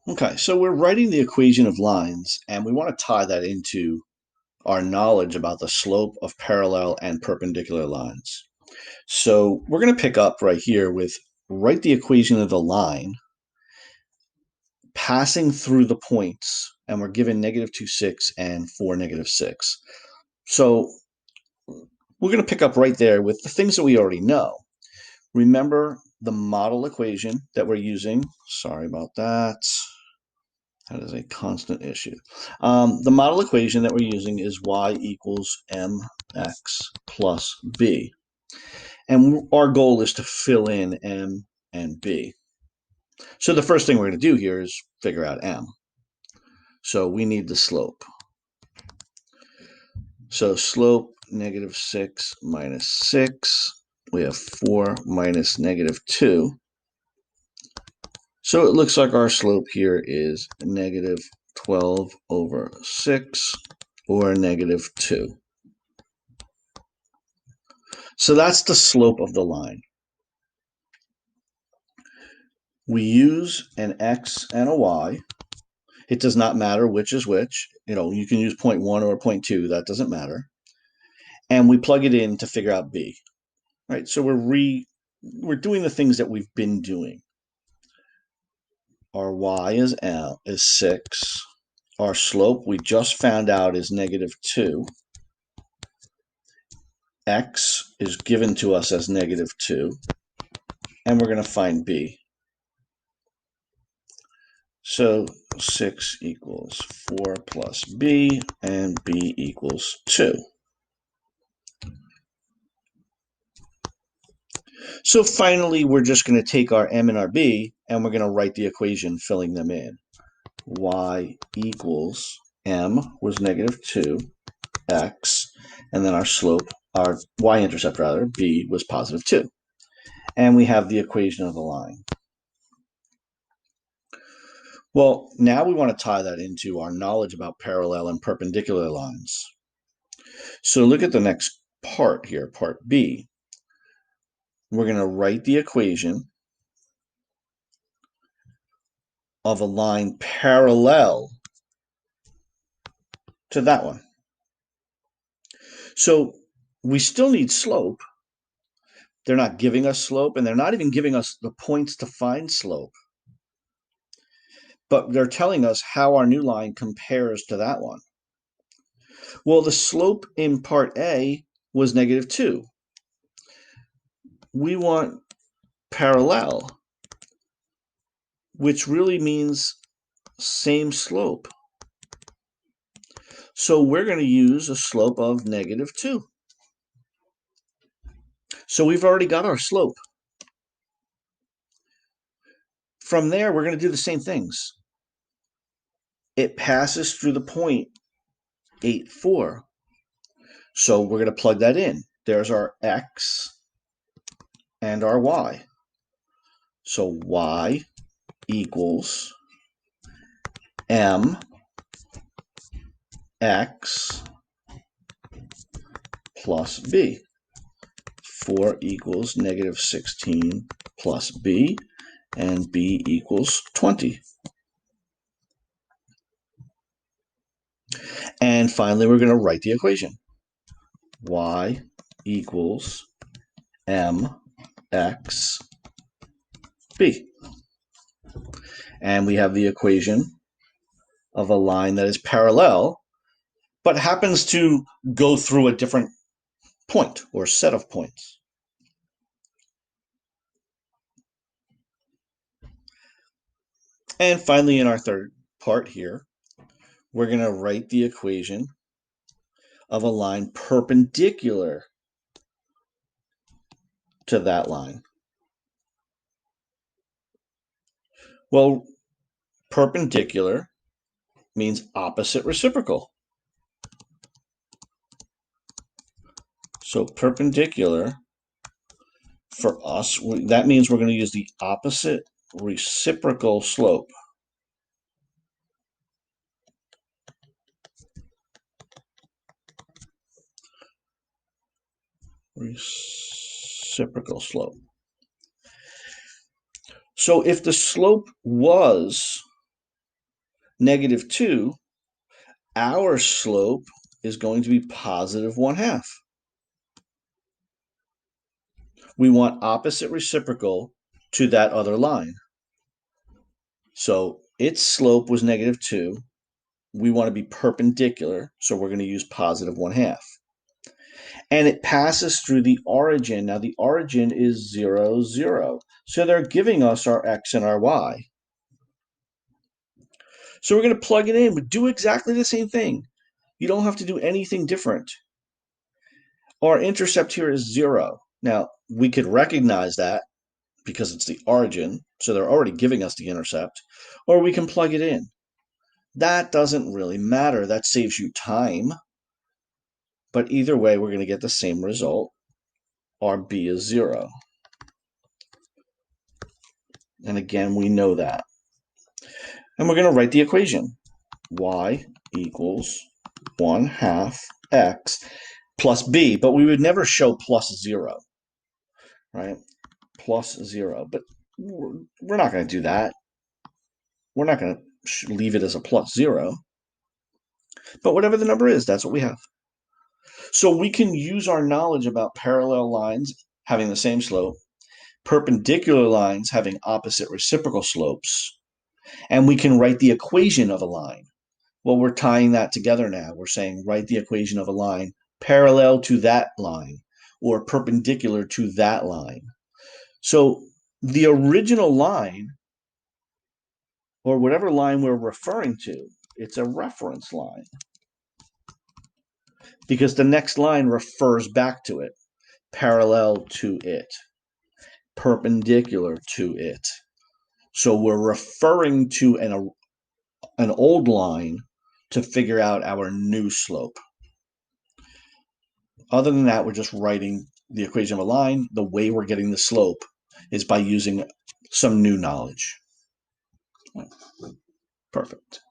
Okay, so we're writing the equation of lines, and we want to tie that into our knowledge about the slope of parallel and perpendicular lines. So we're going to pick up right here with write the equation of the line passing through the points, and we're given -2, 6 and 4, -6. So we're going to pick up right there with the things that we already know. Remember the model equation that we're using. Sorry about that. That is a constant issue. The model equation that we're using is y equals mx plus b. And our goal is to fill in m and b. So the first thing we're going to do here is figure out m. So we need the slope. So slope -6 minus 6. We have 4 minus -2. So it looks like our slope here is -12/6 or -2. So that's the slope of the line. We use an x and a y. It does not matter which is which. You can use 0.1 or 0.2. That doesn't matter. And we plug it in to figure out b. Right? So we're doing the things that we've been doing. Our y is 6. Our slope we just found out is -2. X is given to us as -2. And we're going to find b. So 6 equals 4 plus b, and b equals 2. So finally, we're just going to take our m and our b, and we're going to write the equation filling them in. Y equals m was -2, x, and then our slope, our y-intercept rather, b was +2. And we have the equation of the line. Well, now we want to tie that into our knowledge about parallel and perpendicular lines. So look at the next part here, part B. We're going to write the equation of a line parallel to that one. So we still need slope. They're not giving us slope, and they're not even giving us the points to find slope. But they're telling us how our new line compares to that one. Well, the slope in part A was -2. We want parallel, which really means same slope. So we're going to use a slope of -2. So we've already got our slope. From there, we're going to do the same things. It passes through the point 8, 4. So we're going to plug that in. There's our x and our y. So y equals m x plus b. 4 equals -16 plus b, and b equals 20. And finally, we're going to write the equation. Y equals mx b. And we have the equation of a line that is parallel, but happens to go through a different point or set of points. And finally, in our third part here, we're going to write the equation of a line perpendicular to that line. Well, perpendicular means opposite reciprocal. So perpendicular for us, that means we're going to use the opposite reciprocal slope. Reciprocal slope. So if the slope was negative 2, our slope is going to be positive 1/2. We want opposite reciprocal to that other line. So its slope was negative 2. We want to be perpendicular, so we're going to use positive 1/2. And it passes through the origin. Now the origin is 0, 0. So they're giving us our x and our y. So we're going to plug it in. We do exactly the same thing. You don't have to do anything different. Our intercept here is 0. Now, we could recognize that because it's the origin, so they're already giving us the intercept, or we can plug it in. That doesn't really matter. That saves you time. But either way, we're going to get the same result. Our b is 0. And again, we know that. And we're going to write the equation. Y equals 1/2 x plus b. But we would never show plus 0, right? Plus 0. But we're not going to do that. We're not going to leave it as a plus 0. But whatever the number is, that's what we have. So we can use our knowledge about parallel lines having the same slope, perpendicular lines having opposite reciprocal slopes, and we can write the equation of a line. Well, we're tying that together now. We're saying write the equation of a line parallel to that line or perpendicular to that line. So the original line, or whatever line we're referring to, it's a reference line because the next line refers back to it, parallel to it, perpendicular to it. So we're referring to an old line to figure out our new slope. Other than that, we're just writing the equation of a line. The way we're getting the slope is by using some new knowledge. Perfect.